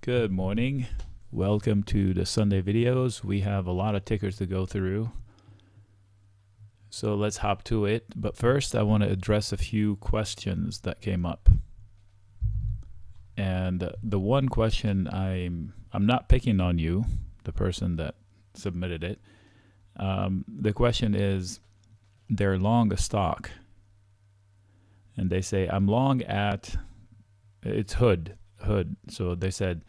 Good morning. Welcome to the Sunday videos. We have a lot of tickers to go through, so let's hop to it. But first I want to address a few questions that came up. And the one question, I'm not picking on you, the person that submitted it. The question is, they're long a stock and they say, I'm long at, it's hood. So they said,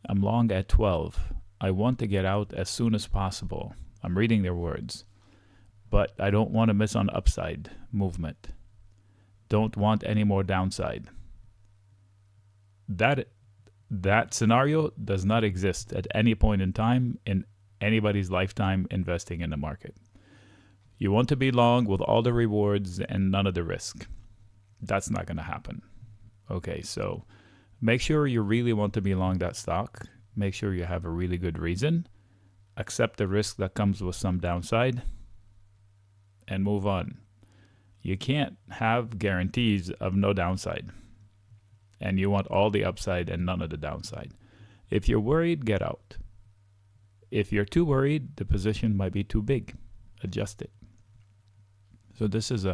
I'm long at 12. I want to get out as soon as possible. I'm reading their words, but I don't want to miss on upside movement. Don't want any more downside. That scenario does not exist at any point in time in anybody's lifetime investing in the market. You want to be long with all the rewards and none of the risk. That's not going to happen. Okay, so make sure you really want to be long that stock. Make sure you have a really good reason. Accept the risk that comes with some downside and move on. You can't have guarantees of no downside. And you want all the upside and none of the downside. If you're worried, get out. If you're too worried, the position might be too big. Adjust it. So this is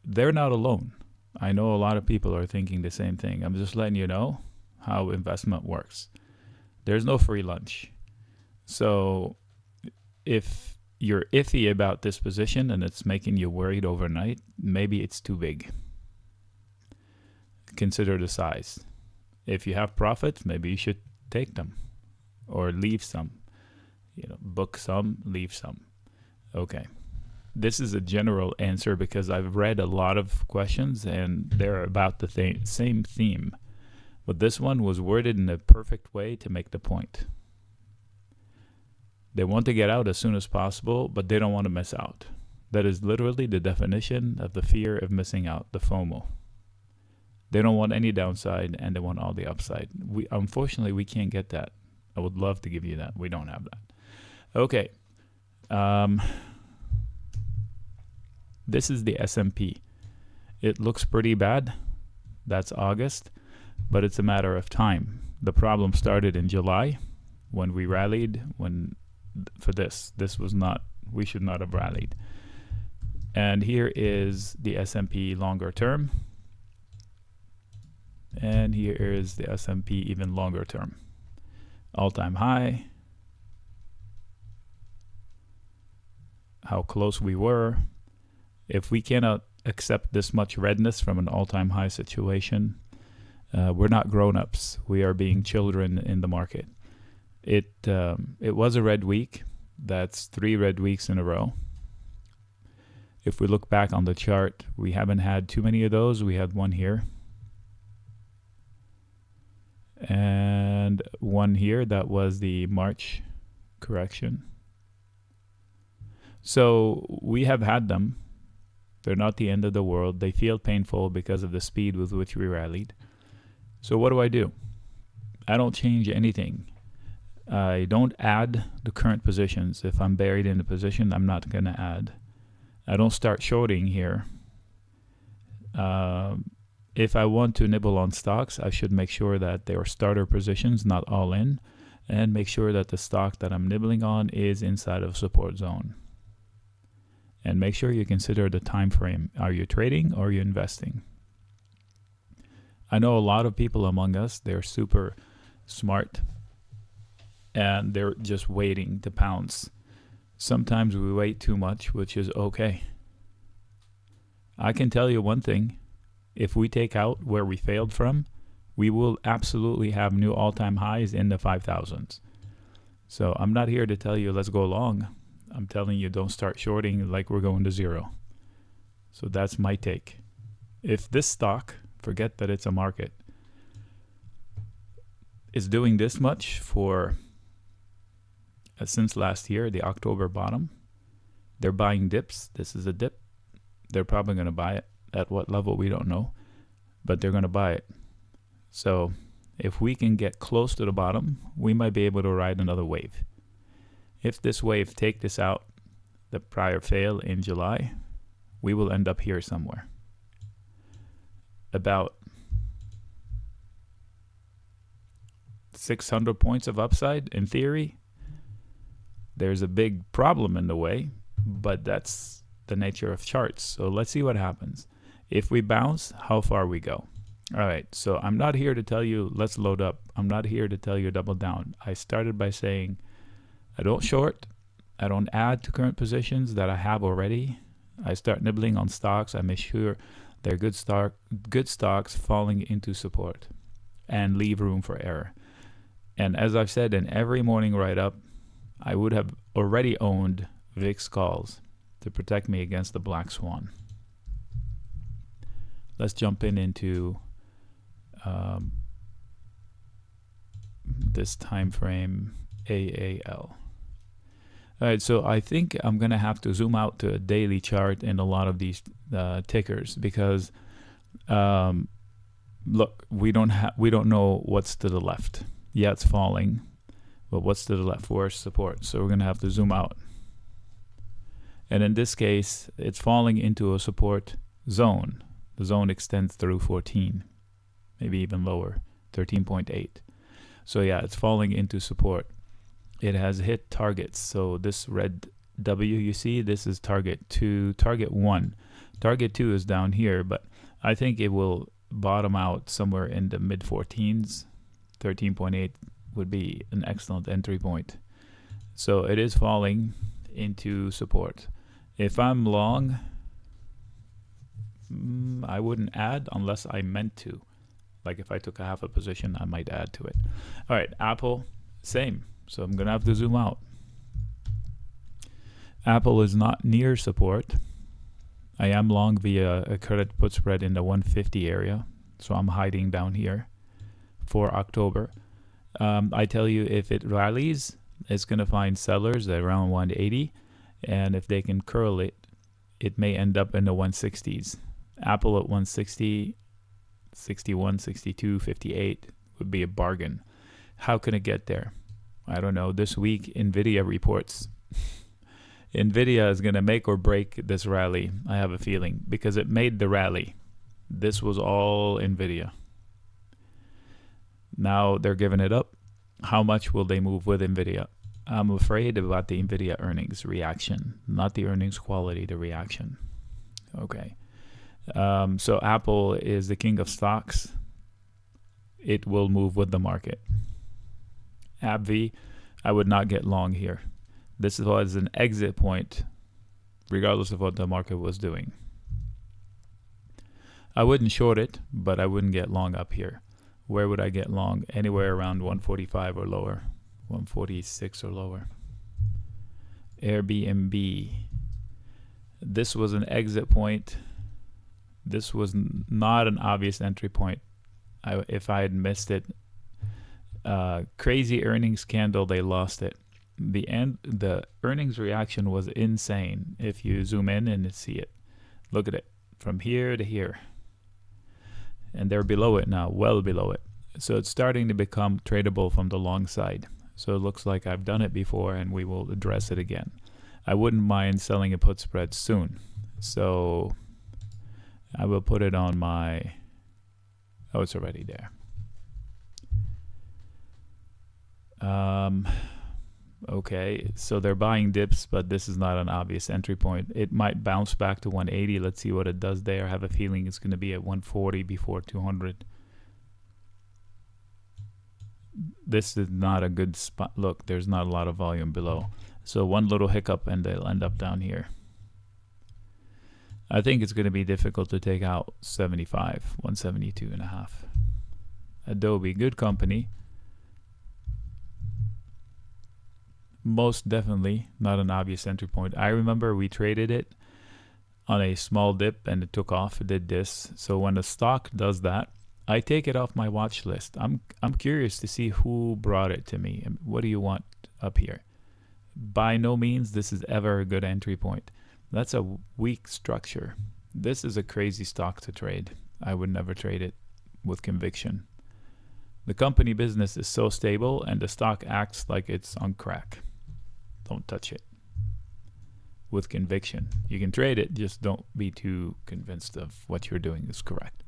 they're not alone. I know a lot of people are thinking the same thing. I'm just letting you know how investment works. There's no free lunch. So if you're iffy about this position and it's making you worried overnight, maybe it's too big. Consider the size. If you have profits, maybe you should take them or leave some. Book some, leave some. Okay. This is a general answer because I've read a lot of questions and they're about the same theme. But this one was worded in a perfect way to make the point. They want to get out as soon as possible, but they don't want to miss out. That is literally the definition of the fear of missing out, the FOMO. They don't want any downside and they want all the upside. Unfortunately, we can't get that. I would love to give you that. We don't have that. Okay. This is the S&P. It looks pretty bad. That's August, but it's a matter of time. The problem started in July when we rallied. For this was not, we should not have rallied. And here is the S&P longer term. And here is the S&P even longer term. All-time high. How close we were. If we cannot accept this much redness from an all-time high situation, we're not grown-ups. We are being children in the market. It was a red week. That's 3 red weeks in a row. If we look back on the chart, we haven't had too many of those. We had one here. And one here. That was the March correction. So we have had them. They're not the end of the world. They feel painful because of the speed with which we rallied. So what do? I don't change anything. I don't add the current positions. If I'm buried in a position, I'm not going to add. I don't start shorting here. If I want to nibble on stocks, I should make sure that they are starter positions, not all in, and make sure that the stock that I'm nibbling on is inside of support zone. And make sure you consider the time frame. Are you trading or are you investing? I know a lot of people among us, they're super smart and they're just waiting to pounce. Sometimes we wait too much, which is okay. I can tell you one thing. If we take out where we failed from, we will absolutely have new all-time highs in the 5,000s. So I'm not here to tell you let's go long. I'm telling you, don't start shorting like we're going to zero. So that's my take. If this stock, forget that it's a market, is doing this much for since last year, the October bottom, they're buying dips. This is a dip. They're probably going to buy it. At what level, we don't know, but they're going to buy it. So if we can get close to the bottom, we might be able to ride another wave. If this wave take this out, the prior fail in July, we will end up here somewhere. About 600 points of upside in theory. There's a big problem in the way, but that's the nature of charts. So let's see what happens. If we bounce, how far we go. All right, so I'm not here to tell you let's load up. I'm not here to tell you double down. I started by saying I don't short, I don't add to current positions that I have already. I start nibbling on stocks. I make sure they're good stocks falling into support and leave room for error. And as I've said in every morning write-up, I would have already owned VIX calls to protect me against the black swan. Let's jump into this time frame AAL. All right, so I think I'm gonna have to zoom out to a daily chart in a lot of these tickers because look, we don't know what's to the left. Yeah, it's falling, but what's to the left? Where's support? So we're gonna have to zoom out. And in this case, it's falling into a support zone. The zone extends through 14, maybe even lower, 13.8. So yeah, it's falling into support. It has hit targets. So this red W you see, this is target 2, target 1. Target 2 is down here, but I think it will bottom out somewhere in the mid 14s. 13.8 would be an excellent entry point. So it is falling into support. If I'm long, I wouldn't add unless I meant to. Like if I took a half a position, I might add to it. All right, Apple, same. So I'm gonna have to zoom out. Apple is not near support. I am long via a credit put spread in the 150 area. So I'm hiding down here for October. I tell you, if it rallies, it's gonna find sellers at around 180. And if they can curl it, it may end up in the 160s. Apple at 160, 61, 62, 58 would be a bargain. How can it get there? I don't know. This week, NVIDIA reports. NVIDIA is going to make or break this rally, I have a feeling, because it made the rally. This was all NVIDIA. Now they're giving it up. How much will they move with NVIDIA? I'm afraid about the NVIDIA earnings reaction, not the earnings quality, the reaction. Okay. So Apple is the king of stocks. It will move with the market. ABBV, I would not get long here. This was an exit point, regardless of what the market was doing. I wouldn't short it, but I wouldn't get long up here. Where would I get long? Anywhere around 145 or lower, 146 or lower. Airbnb. This was an exit point. This was not an obvious entry point. If I had missed it, crazy earnings candle, they lost it. The earnings reaction was insane. If you zoom in and see it, look at it from here to here, and they're below it now, well below it. So it's starting to become tradable from the long side. So it looks like I've done it before, and we will address it again. I wouldn't mind selling a put spread soon. So I will put it on my, oh, it's already there. Okay, so they're buying dips, but this is not an obvious entry point. It might bounce back to 180. Let's see what it does there. I have a feeling it's going to be at 140 before 200. This is not a good spot. Look, there's not a lot of volume below. So one little hiccup and they'll end up down here. I think it's going to be difficult to take out 75, 172.5. Adobe, good company. Most definitely not an obvious entry point. I remember we traded it on a small dip and it took off. It did this. So when a stock does that, I take it off my watch list. I'm curious to see who brought it to me. What do you want up here? By no means this is ever a good entry point. That's a weak structure. This is a crazy stock to trade. I would never trade it with conviction. The company business is so stable and the stock acts like it's on crack. Don't touch it with conviction. You can trade it, just don't be too convinced of what you're doing is correct.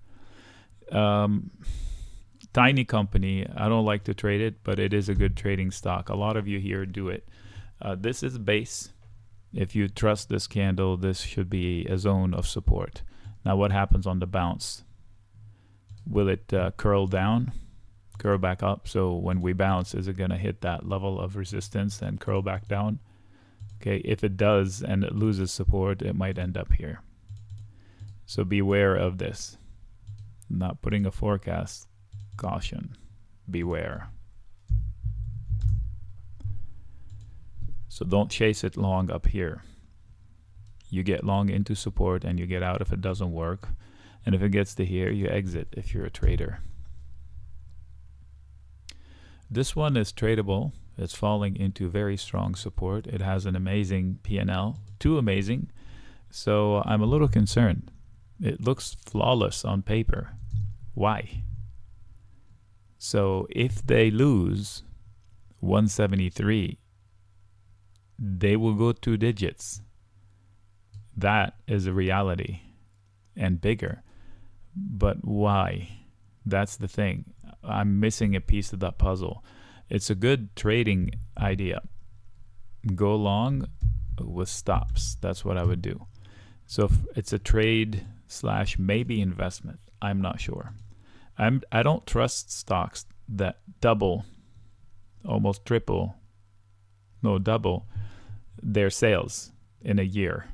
Tiny company. I don't like to trade it, but it is a good trading stock. A lot of you here do it. This is base. If you trust this candle, this should be a zone of support. Now what happens on the bounce? Will it curl down, curl back up? So when we bounce, is it going to hit that level of resistance and curl back down? Okay, if it does and it loses support, it might end up here. So beware of this. I'm not putting a forecast. Caution. Beware. So don't chase it long up here. You get long into support and you get out if it doesn't work. And if it gets to here, you exit if you're a trader. This one is tradable. It's falling into very strong support. It has an amazing P&L, too amazing. So I'm a little concerned. It looks flawless on paper. Why? So if they lose 173, they will go 2 digits. That is a reality and bigger. But why? That's the thing. I'm missing a piece of that puzzle. It's a good trading idea. Go long with stops. That's what I would do. So if it's a trade / maybe investment, I'm not sure. I don't trust stocks that double, almost triple, no double their sales in a year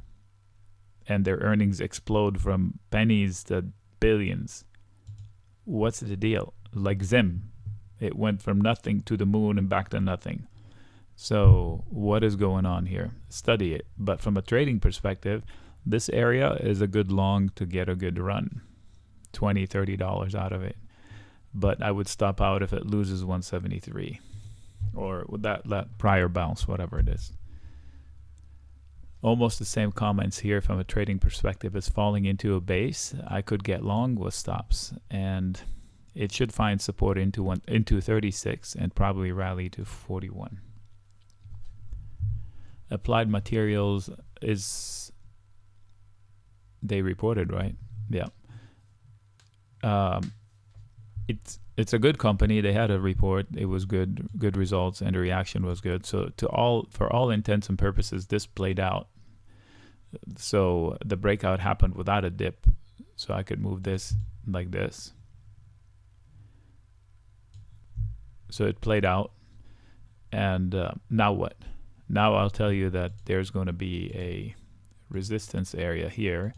and their earnings explode from pennies to billions. What's the deal? Like Zim, it went from nothing to the moon and back to nothing. So what is going on here? Study it. But from a trading perspective, this area is a good long to get a good run. $20, $30 out of it. But I would stop out if it loses 173 or with that prior bounce, whatever it is. Almost the same comments here from a trading perspective. It's falling into a base. I could get long with stops, and it should find support into 36 and probably rally to 41. Applied Materials is, they reported, right? Yeah. It's a good company. They had a report. It was good results, and the reaction was good. So for all intents and purposes, this played out. So the breakout happened without a dip. So I could move this like this. So it played out. And now what? Now I'll tell you that there's going to be a resistance area here.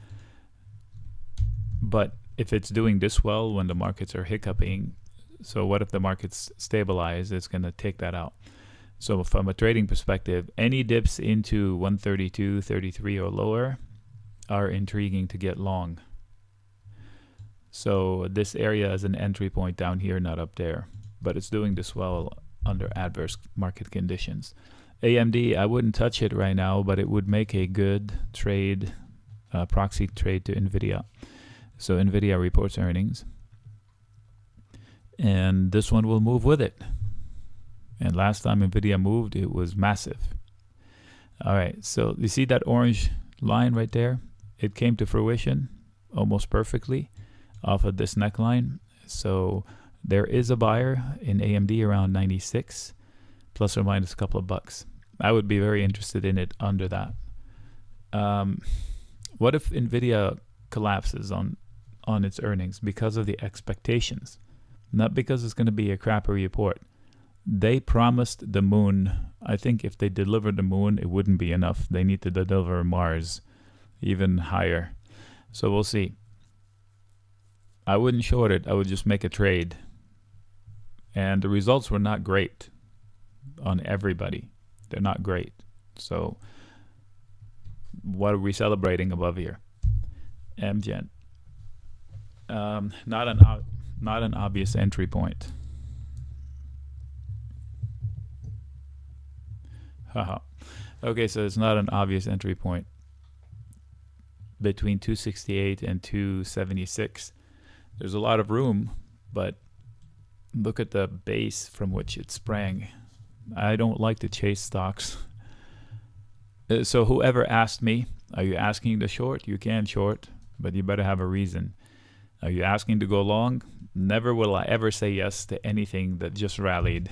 But if it's doing this well when the markets are hiccuping, so what if the markets stabilize? It's going to take that out. So from a trading perspective, any dips into 132, 33 or lower are intriguing to get long. So this area is an entry point down here, not up there, but it's doing this well under adverse market conditions. AMD, I wouldn't touch it right now, but it would make a good trade, proxy trade to NVIDIA. So NVIDIA reports earnings, and this one will move with it. And last time NVIDIA moved, it was massive. All right, so you see that orange line right there? It came to fruition almost perfectly off of this neckline. So there is a buyer in AMD around 96, plus or minus a couple of bucks. I would be very interested in it under that. What if NVIDIA collapses on its earnings because of the expectations? Not because it's going to be a crappy report. They promised the moon. I think if they delivered the moon, it wouldn't be enough. They need to deliver Mars even higher. So we'll see. I wouldn't short it. I would just make a trade. And the results were not great on everybody. They're not great. So what are we celebrating above here? AMGN. Not an obvious entry point. Haha. Okay, so it's not an obvious entry point. Between 268 and 276, there's a lot of room, but look at the base from which it sprang. I don't like to chase stocks. So whoever asked me, are you asking to short? You can short, but you better have a reason. Are you asking to go long? Never will I ever say yes to anything that just rallied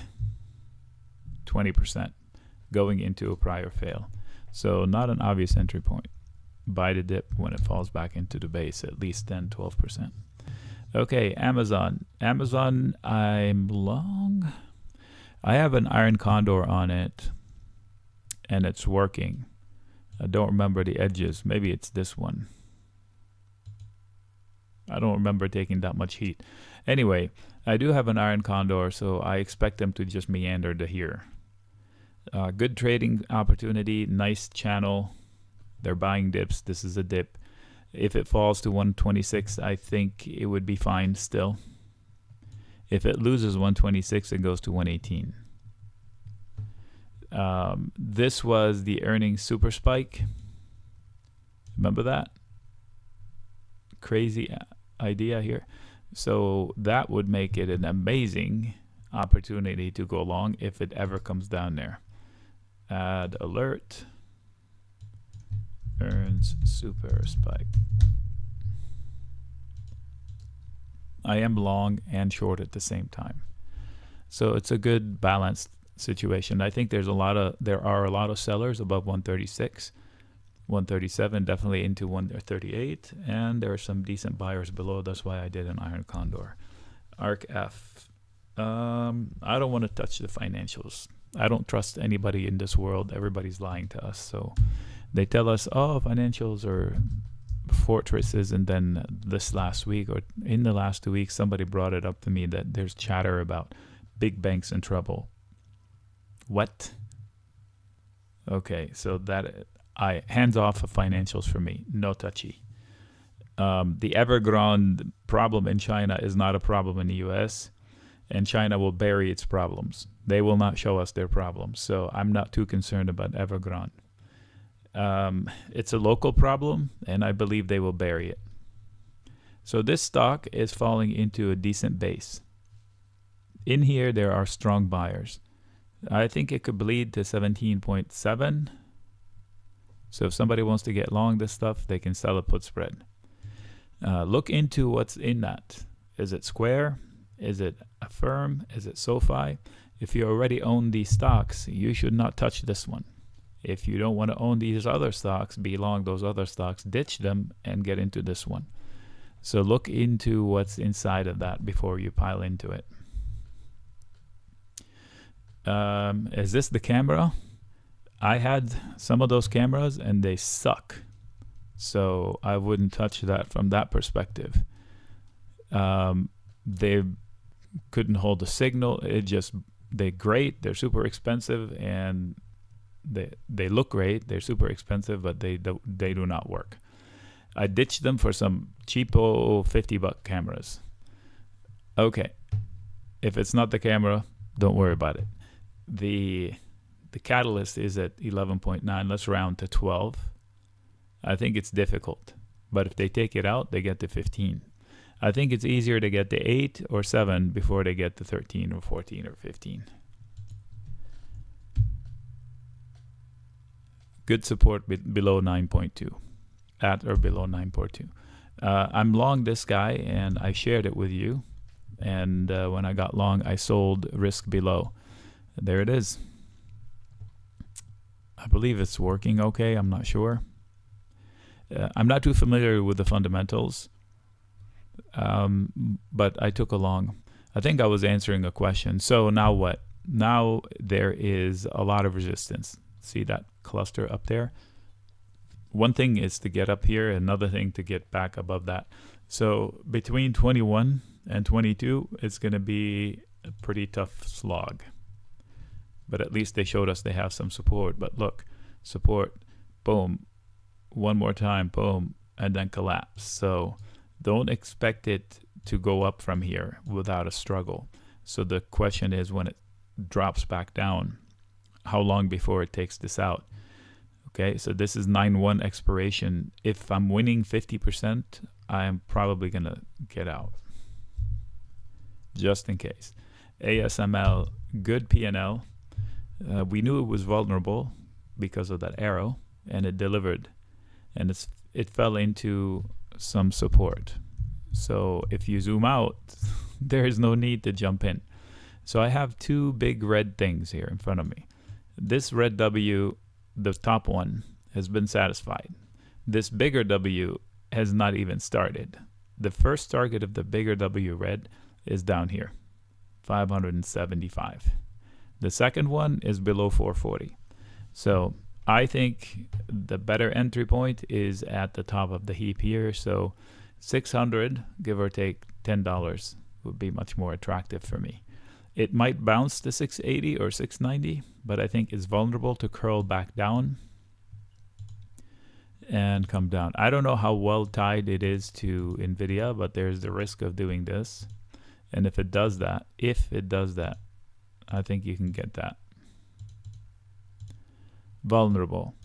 20% going into a prior fail. So not an obvious entry point. Buy the dip when it falls back into the base, at least 10-12%. Okay, Amazon. Amazon, I'm long. I have an iron condor on it, and it's working. I don't remember the edges. Maybe it's this one. I don't remember taking that much heat. Anyway, I do have an iron condor, so I expect them to just meander to here. Good trading opportunity, nice channel. They're buying dips. This is a dip. If it falls to 126, I think it would be fine still. If it loses 126, it goes to 118. This was the earnings super spike. Remember that? Crazy idea here. So that would make it an amazing opportunity to go long if it ever comes down there. Add alert. Earns super spike. I am long and short at the same time. So it's a good balanced situation. I think there are a lot of sellers above 136. 137, definitely into 138, and there are some decent buyers below. That's why I did an iron condor. ARKF. I don't want to touch the financials. I don't trust anybody in this world. Everybody's lying to us. So they tell us, oh, financials are fortresses, and then this last week or in the last 2 weeks, somebody brought it up to me that there's chatter about big banks in trouble. What? Okay, so that hands off of financials for me. No touchy. The Evergrande problem in China is not a problem in the US, and China will bury its problems. They will not show us their problems. So I'm not too concerned about Evergrande. It's a local problem, and I believe they will bury it. So this stock is falling into a decent base. In here, there are strong buyers. I think it could bleed to 17.7. So if somebody wants to get long this stuff, they can sell a put spread. Look into what's in that. Is it Square? Is it Affirm? Is it SoFi? If you already own these stocks, you should not touch this one. If you don't want to own these other stocks, be long those other stocks, ditch them and get into this one. So look into what's inside of that before you pile into it. Is this the camera? I had some of those cameras and they suck. So I wouldn't touch that from that perspective. They couldn't hold the signal. They're great. They're super expensive, and they look great. They're super expensive, but they do not work. I ditched them for some cheapo $50 cameras. Okay. If it's not the camera, don't worry about it. The catalyst is at 11.9. Let's round to 12. I think it's difficult, but if they take it out, they get to 15. I think it's easier to get to 8 or 7 before they get to 13 or 14 or 15. Good support below 9.2, at or below 9.2. I'm long this guy, and I shared it with you. And when I got long, I sold risk below. There it is. I believe it's working okay. I'm not sure. I'm not too familiar with the fundamentals, but I took a long. I think I was answering a question. So now what? Now there is a lot of resistance. See that cluster up there? One thing is to get up here, another thing to get back above that. So between 21 and 22, it's going to be a pretty tough slog. But at least they showed us they have some support. But look, support, boom, one more time, boom, and then collapse. So don't expect it to go up from here without a struggle. So the question is, when it drops back down, how long before it takes this out? Okay, so this is 9/1 expiration. If I'm winning 50%, I'm probably going to get out, just in case. ASML, good P&L. We knew it was vulnerable because of that arrow, and it delivered, and it fell into some support. So if you zoom out, there is no need to jump in. So I have two big red things here in front of me. This red W, the top one, has been satisfied. This bigger W has not even started. The first target of the bigger W red is down here, 575. The second one is below 440. So I think the better entry point is at the top of the heap here. So 600, give or take $10, would be much more attractive for me. It might bounce to 680 or 690, but I think it's vulnerable to curl back down and come down. I don't know how well tied it is to NVIDIA, but there's the risk of doing this. And if it does that, I think you can get that. Vulnerable.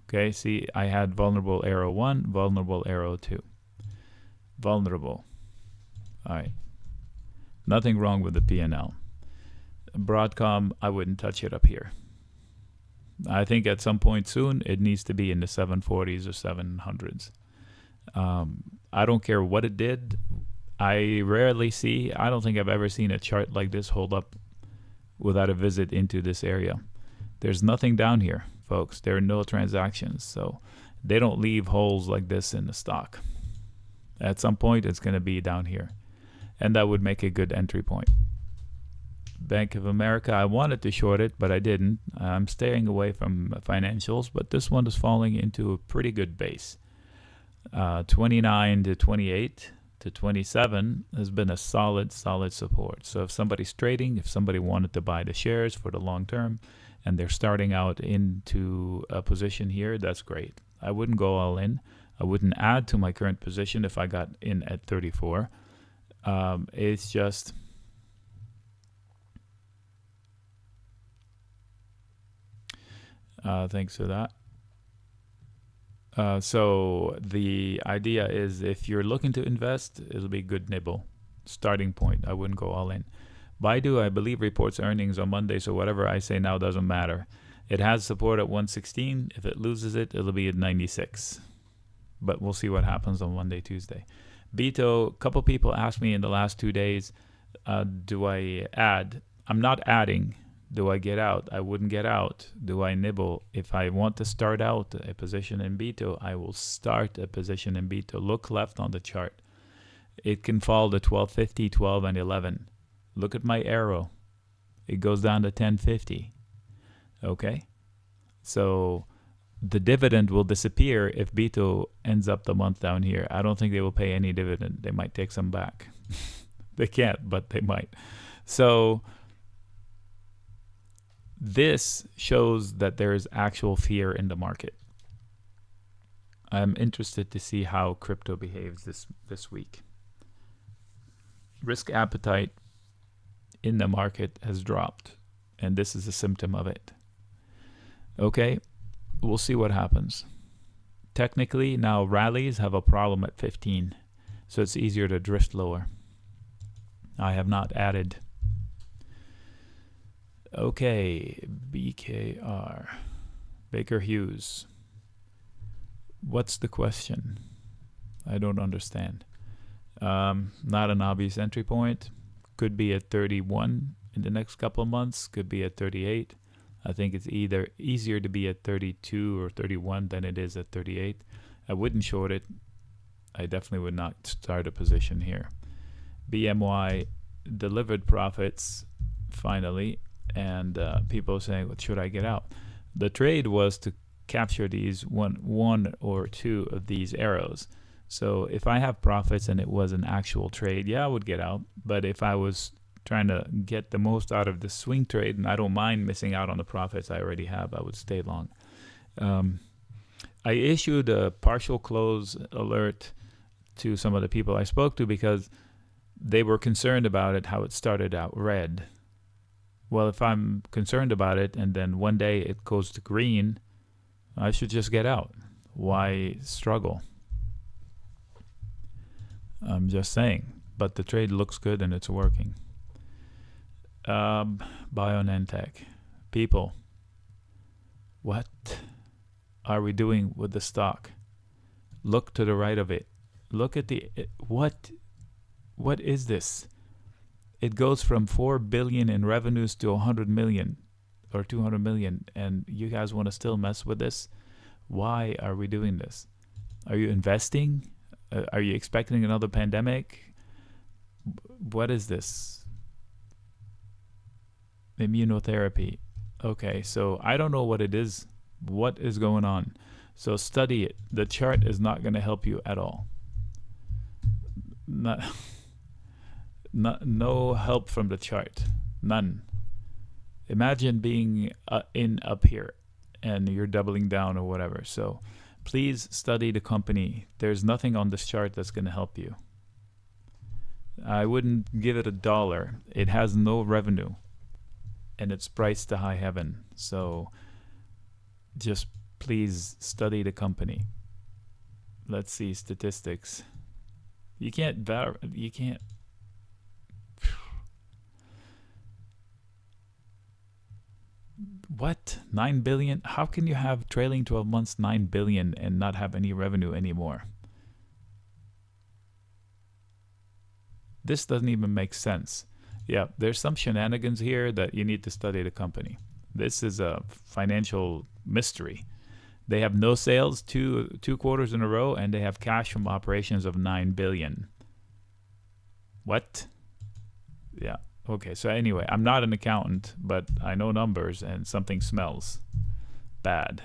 Okay, see, I had vulnerable arrow 1, vulnerable arrow 2. Vulnerable. All right. Nothing wrong with the P&L. Broadcom, I wouldn't touch it up here. I think at some point soon, it needs to be in the 740s or 700s. I don't care what it did. I rarely see, I don't think I've ever seen a chart like this hold up without a visit into this area. There's nothing down here, folks. There are no transactions. So they don't leave holes like this in the stock. At some point, it's going to be down here. And that would make a good entry point. Bank of America, I wanted to short it, but I didn't. I'm staying away from financials, but this one is falling into a pretty good base. 29 to 28 to 27 has been a solid support. So if somebody's trading, if somebody wanted to buy the shares for the long term, and they're starting out into a position here, that's great. I wouldn't go all in. I wouldn't add to my current position if I got in at 34. It's just... thanks for that. So the idea is if you're looking to invest, it'll be a good nibble. Starting point. I wouldn't go all in. BIDU, I believe, reports earnings on Monday, so whatever I say now doesn't matter. It has support at 116. If it loses it, it'll be at 96. But we'll see what happens on Monday, Tuesday. BITO, a couple people asked me in the last 2 days, do I add? I'm not adding. Do I get out? I wouldn't get out. Do I nibble? If I want to start out a position in BITO, I will start a position in BITO. Look left on the chart. It can fall to 1250, 12, and 11. Look at my arrow. It goes down to 1050. Okay? So the dividend will disappear if BITO ends up the month down here. I don't think they will pay any dividend. They might take some back. They can't, but they might. So this shows that there is actual fear in the market. I'm interested to see how crypto behaves this week. Risk appetite in the market has dropped, and this is a symptom of it. Okay, we'll see what happens. Technically, now rallies have a problem at 15, so it's easier to drift lower. I have not added. Okay, BKR, Baker Hughes. What's the question? I don't understand. Not an obvious entry point. Could be at 31 in the next couple of months. Could be at 38. I think it's either easier to be at 32 or 31 than it is at 38. I wouldn't short it. I definitely would not start a position here. BMY delivered profits finally, and people are saying, what should I get out? The trade was to capture these one or two of these arrows. So if I have profits and it was an actual trade, yeah, I would get out. But if I was trying to get the most out of the swing trade, and I don't mind missing out on the profits I already have, I would stay long. I issued a partial close alert to some of the people I spoke to because they were concerned about it, how it started out red. Well, if I'm concerned about it and then one day it goes to green, I should just get out. Why struggle? I'm just saying. But the trade looks good and it's working. BioNTech. People, what are we doing with the stock? Look to the right of it. Look at the... What is this? it goes from 4 billion in revenues to 100 million or 200 million, and you guys want to still mess with this? Why are we doing this? Are you investing? Are you expecting another pandemic? What is this? Immunotherapy. Okay, so I don't know what it is. What is going on? So study it. The chart is not going to help you at all. No help from the chart. None. Imagine being up here and you're doubling down or whatever. So please study the company. There's nothing on this chart that's going to help you. I wouldn't give it $1. It has no revenue and it's priced to high heaven. So just please study the company. Let's see statistics. You can't what? 9 billion? How can you have trailing 12 months 9 billion and not have any revenue anymore? This doesn't even make sense. Yeah, there's some shenanigans here that you need to study the company. This is a financial mystery. They have no sales two quarters in a row, and they have cash from operations of 9 billion. What? Yeah. Okay, so anyway, I'm not an accountant, but I know numbers and something smells bad.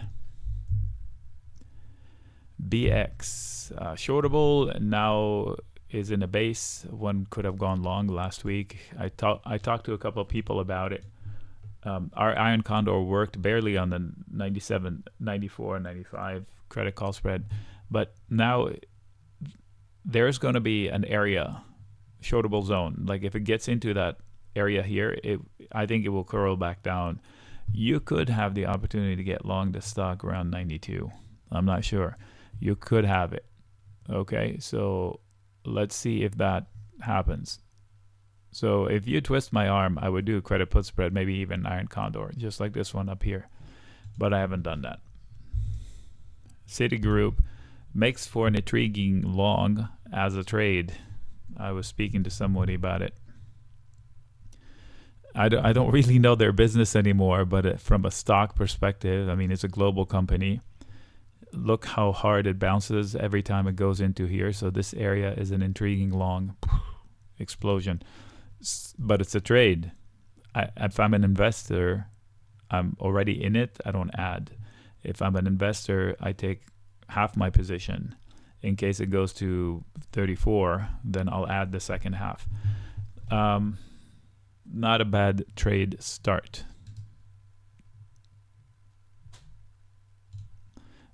BX, shortable now is in a base. One could have gone long last week. I talked to a couple of people about it. Our iron condor worked barely on the 97, 94, 95 credit call spread, but now there's going to be an area, shortable zone. Like if it gets into that area here, I think it will curl back down. You could have the opportunity to get long the stock around 92. I'm not sure. You could have it. Okay, so let's see if that happens. So if you twist my arm, I would do a credit put spread, maybe even iron condor, just like this one up here. But I haven't done that. Citigroup makes for an intriguing long as a trade. I was speaking to somebody about it. I don't really know their business anymore, but from a stock perspective, I mean, it's a global company. Look how hard it bounces every time it goes into here. So this area is an intriguing long explosion. But it's a trade. If I'm an investor, I'm already in it. I don't add. If I'm an investor, I take half my position. In case it goes to 34, then I'll add the second half. Not a bad trade start.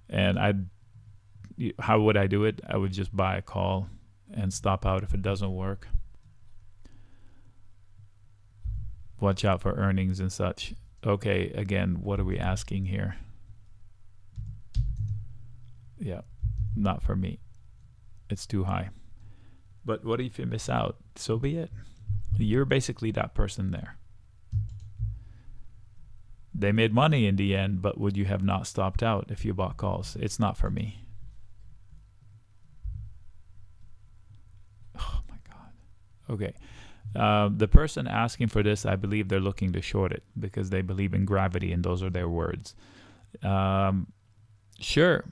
And how would I do it? I would just buy a call and stop out if it doesn't work. Watch out for earnings and such. Okay, again, what are we asking here? Yeah, not for me. It's too high. But what if you miss out? So be it. You're basically that person there. They made money in the end, but would you have not stopped out if you bought calls? It's not for me. Oh my God. Okay. The person asking for this, I believe they're looking to short it because they believe in gravity, and those are their words. Sure,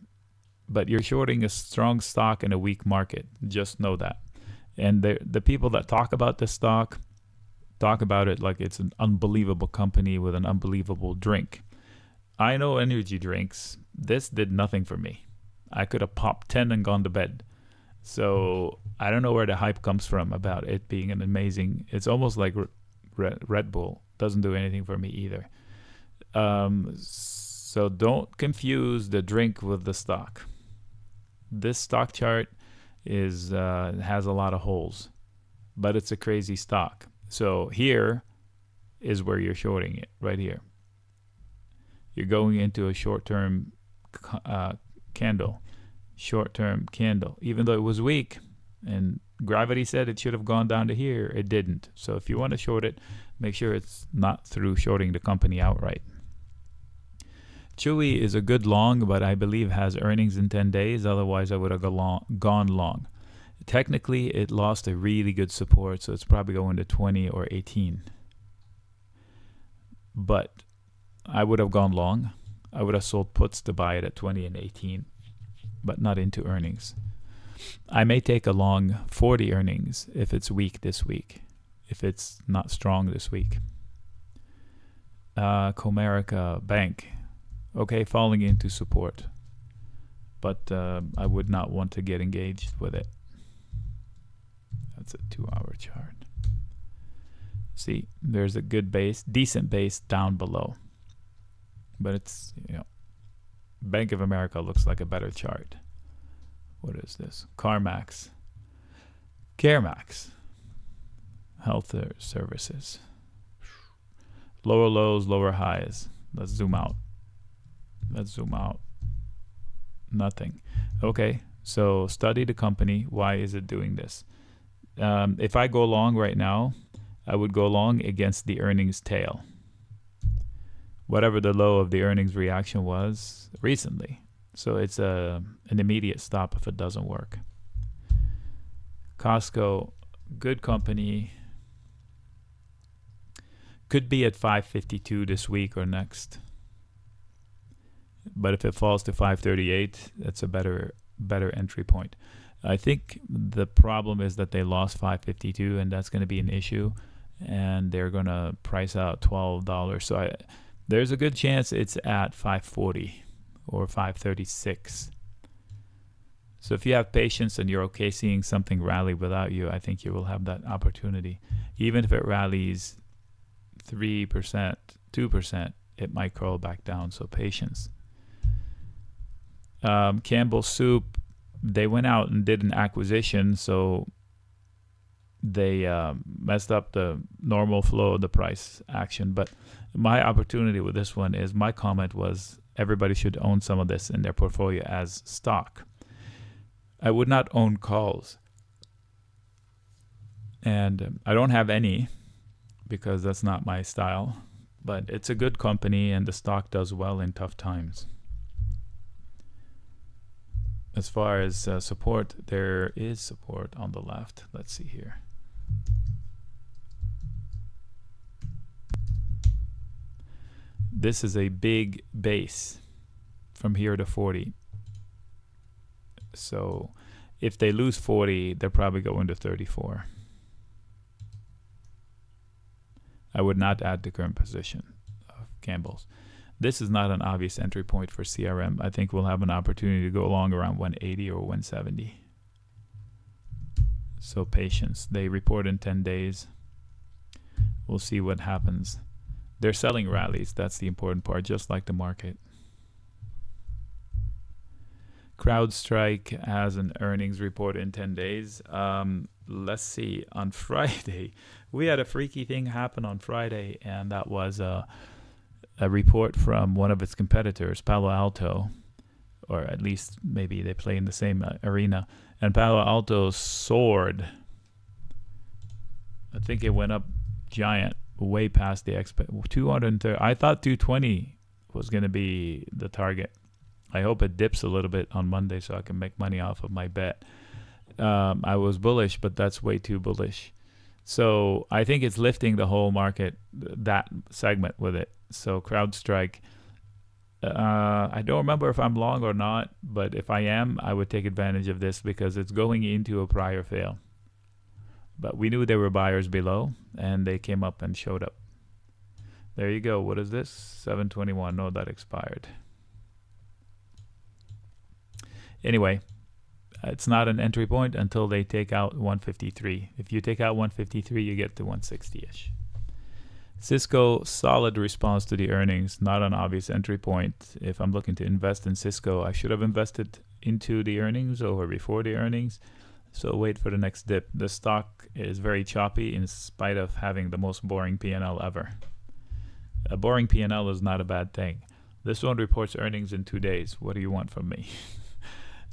but you're shorting a strong stock in a weak market. Just know that. And the people that talk about this stock talk about it like it's an unbelievable company with an unbelievable drink. I know energy drinks. This did nothing for me. I could have popped 10 and gone to bed. So I don't know where the hype comes from about it being an amazing. It's almost like Red Bull. Doesn't do anything for me either. So don't confuse the drink with the stock. This stock chart has a lot of holes, but it's a crazy stock. So here is where you're shorting it, right here. You're going into a short-term candle. Short-term candle, even though it was weak and gravity said it should have gone down to here, it didn't. So if you want to short it, make sure it's not through shorting the company outright. CHWY is a good long, but I believe has earnings in 10 days. Otherwise, I would have gone long. Technically, it lost a really good support, so it's probably going to 20 or 18. But I would have gone long. I would have sold puts to buy it at 20 and 18, but not into earnings. I may take a long 40 earnings if it's weak this week, if it's not strong this week. Comerica Bank, okay, falling into support, but I would not want to get engaged with it. That's a 2-hour chart. See, there's a good base, decent base down below, but it's, you know, Bank of America looks like a better chart. What is this? CarMax, CareMax, Health Services. Lower lows, lower highs. Let's zoom out. Let's zoom out. Nothing. Okay, so study the company. Why is it doing this? If I go long right now, I would go long against the earnings tail. Whatever the low of the earnings reaction was recently. So it's an immediate stop if it doesn't work. Costco, good company. Could be at 552 this week or next. But if it falls to 538, that's a better entry point. I think the problem is that they lost 552, and that's going to be an issue. And they're going to price out $12. So there's a good chance it's at 540 or 536. So if you have patience and you're okay seeing something rally without you, I think you will have that opportunity. Even if it rallies 3%, 2%, it might curl back down, so patience. Campbell Soup, they went out and did an acquisition, so they messed up the normal flow of the price action. But my opportunity with this one is, my comment was everybody should own some of this in their portfolio as stock. I would not own calls. And I don't have any, because that's not my style, but it's a good company and the stock does well in tough times. As far as support, there is support on the left. Let's see here. This is a big base from here to 40. So if they lose 40, they're probably going to 34. I would not add the current position of Campbell's. This is not an obvious entry point for CRM. I think we'll have an opportunity to go along around 180 or 170. So patience. They report in 10 days. We'll see what happens. They're selling rallies. That's the important part, just like the market. CrowdStrike has an earnings report in 10 days. Let's see. On Friday, we had a freaky thing happen on Friday, and that was a report from one of its competitors, Palo Alto, or at least maybe they play in the same arena. And Palo Alto soared. I think it went up giant, way past the 230. I thought 220 was going to be the target. I hope it dips a little bit on Monday so I can make money off of my bet. I was bullish, but that's way too bullish. So I think it's lifting the whole market, that segment with it. So CrowdStrike, I don't remember if I'm long or not, but if I am, I would take advantage of this because it's going into a prior fail. But we knew there were buyers below, and they came up and showed up. There you go. What is this? 721. No, that expired. Anyway, it's not an entry point until they take out 153. If you take out 153, you get to 160-ish. Cisco, solid response to the earnings, not an obvious entry point. If I'm looking to invest in Cisco, I should have invested into the earnings or before the earnings. So wait for the next dip. The stock is very choppy in spite of having the most boring P&L ever. A boring P&L is not a bad thing. This one reports earnings in 2 days. What do you want from me?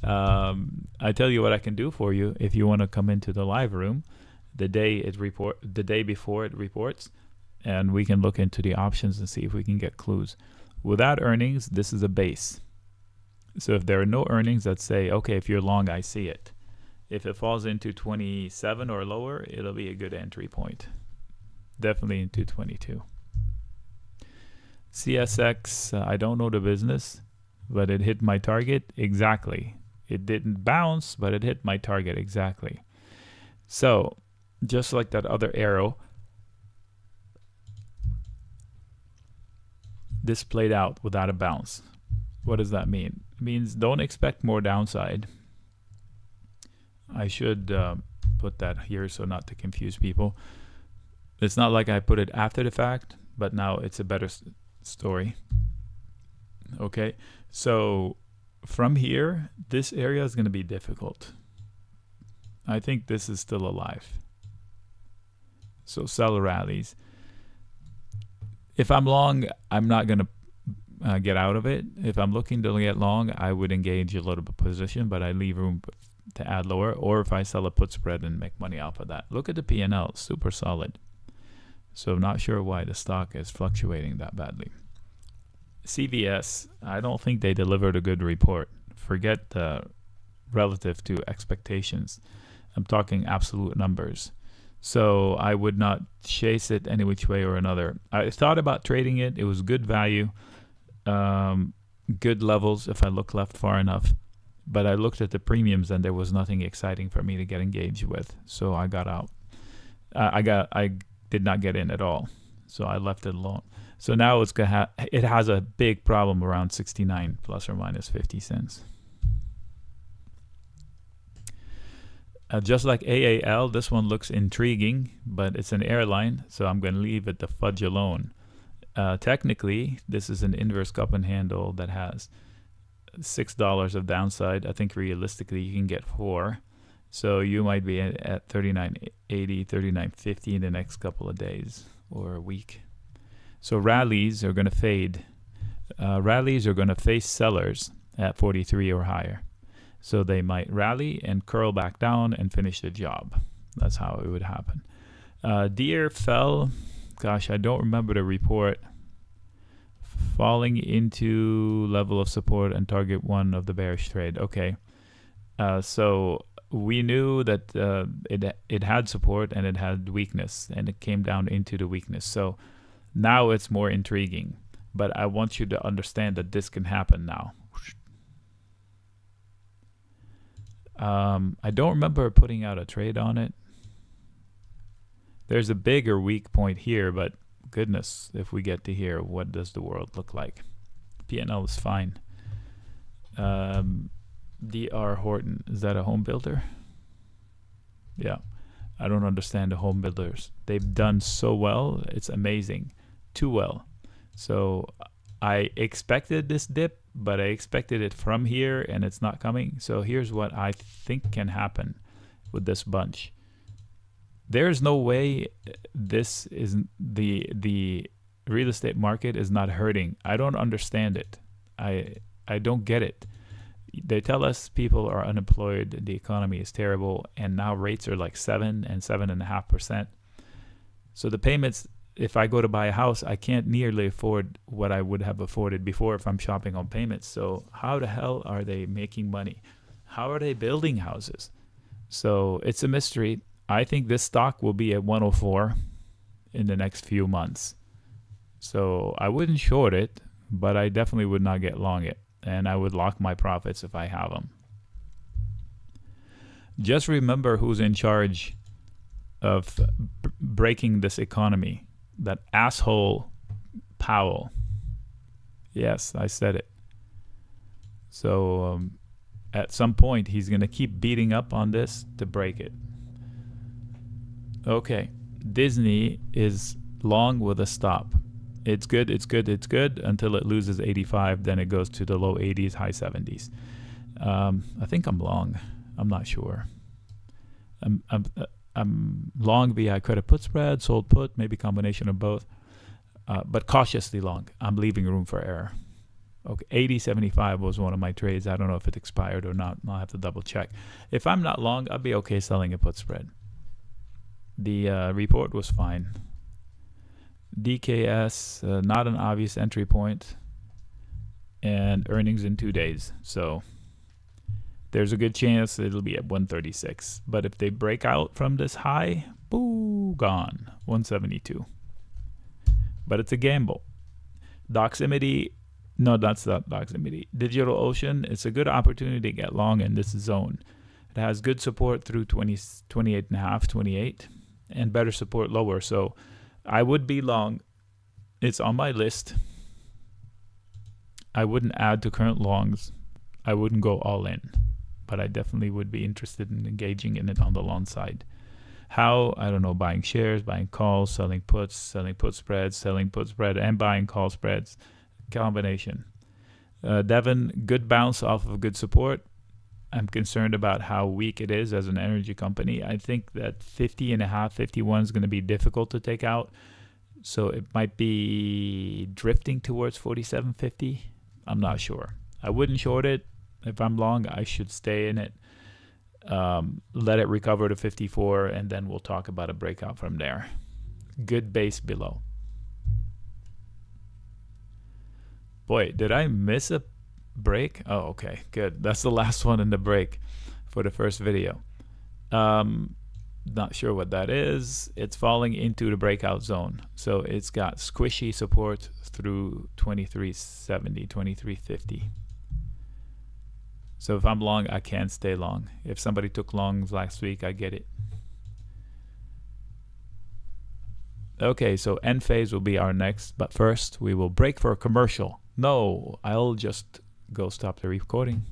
I tell you what I can do for you. If you want to come into the live room the day before it reports, and we can look into the options and see if we can get clues. Without earnings, this is a base. So if there are no earnings that say, okay, if you're long, I see it. If it falls into 27 or lower, it'll be a good entry point. Definitely into 22. CSX, I don't know the business, but it hit my target exactly. It didn't bounce, but it hit my target exactly. So, just like that other arrow, this played out without a bounce. What does that mean? It means don't expect more downside. I should put that here so not to confuse people. It's not like I put it after the fact, but now it's a better story. Okay, so from here, this area is going to be difficult. I think this is still alive. So sell rallies. If I'm long, I'm not going to get out of it. If I'm looking to get long, I would engage a little bit position, but I leave room to add lower, or if I sell a put spread and make money off of that. Look at the P&L, super solid. So I'm not sure why the stock is fluctuating that badly. CVS, I don't think they delivered a good report. Forget relative to expectations. I'm talking absolute numbers. So I would not chase it any which way or another. I thought about trading it. It was good value, good levels if I look left far enough. But I looked at the premiums and there was nothing exciting for me to get engaged with. So I got out. I did not get in at all. So I left it alone. So now it has a big problem around 69 plus or minus 50 cents. Just like AAL, this one looks intriguing, but it's an airline, so I'm going to leave it the fudge alone. Technically, this is an inverse cup and handle that has $6 of downside. I think realistically you can get 4. So you might be at 39.80, 39.50 in the next couple of days or a week. So rallies are going to fade. Rallies are going to face sellers at 43 or higher. So they might rally and curl back down and finish the job. That's how it would happen. Deer fell. Gosh, I don't remember the report. Falling into level of support and target 1 of the bearish trade. Okay. So we knew that it had support and it had weakness, and it came down into the weakness. So now it's more intriguing. But I want you to understand that this can happen now. I don't remember putting out a trade on it. There's a bigger weak point here, but goodness, if we get to here, what does the world look like? P&L is fine. DR Horton, is that a home builder? Yeah, I don't understand the home builders. They've done so well, it's amazing. Too well. So I expected this dip, but I expected it from here and it's not coming. So here's what I think can happen with this bunch. There's no way this is the real estate market is not hurting. I don't understand it. I don't get it. They tell us people are unemployed, the economy is terrible, and now rates are like 7 and 7.5%. So the payments, if I go to buy a house, I can't nearly afford what I would have afforded before if I'm shopping on payments. So how the hell are they making money? How are they building houses? So it's a mystery. I think this stock will be at 104 in the next few months. So I wouldn't short it, but I definitely would not get long it. And I would lock my profits if I have them. Just remember who's in charge of breaking this economy. That asshole Powell. Yes, I said it. So at some point, he's going to keep beating up on this to break it. Okay, Disney is long with a stop. It's good, it's good, it's good until it loses 85. Then it goes to the low 80s, high 70s. I think I'm long. I'm not sure. I'm long via credit put spread, sold put, maybe combination of both, but cautiously long. I'm leaving room for error. Okay, 80.75 was one of my trades. I don't know if it expired or not. I'll have to double check. If I'm not long, I'll be okay selling a put spread. The report was fine. DKS, not an obvious entry point, and earnings in 2 days. So there's a good chance it'll be at 136. But if they break out from this high, boo, gone, 172. But it's a gamble. Doximity, no, that's not Doximity. DigitalOcean, it's a good opportunity to get long in this zone. It has good support through 28.5, 28, and better support lower. So I would be long. It's on my list. I wouldn't add to current longs. I wouldn't go all in, but I definitely would be interested in engaging in it on the long side. How? I don't know, buying shares, buying calls, selling put spreads, selling put spread, and buying call spreads. Combination. Devon, good bounce off of good support. I'm concerned about how weak it is as an energy company. I think that 50.5, 51 is going to be difficult to take out. So it might be drifting towards 47.50. I'm not sure. I wouldn't short it. If I'm long, I should stay in it. Let it recover to 54, and then we'll talk about a breakout from there. Good base below. Boy, did I miss a break? Oh, okay, good. That's the last one in the break for the first video. Not sure what that is. It's falling into the breakout zone. So it's got squishy support through 2370, 2350. So if I'm long, I can stay long. If somebody took longs last week, I get it. Okay, so end phase will be our next, but first we will break for a commercial. No, I'll just go stop the recording.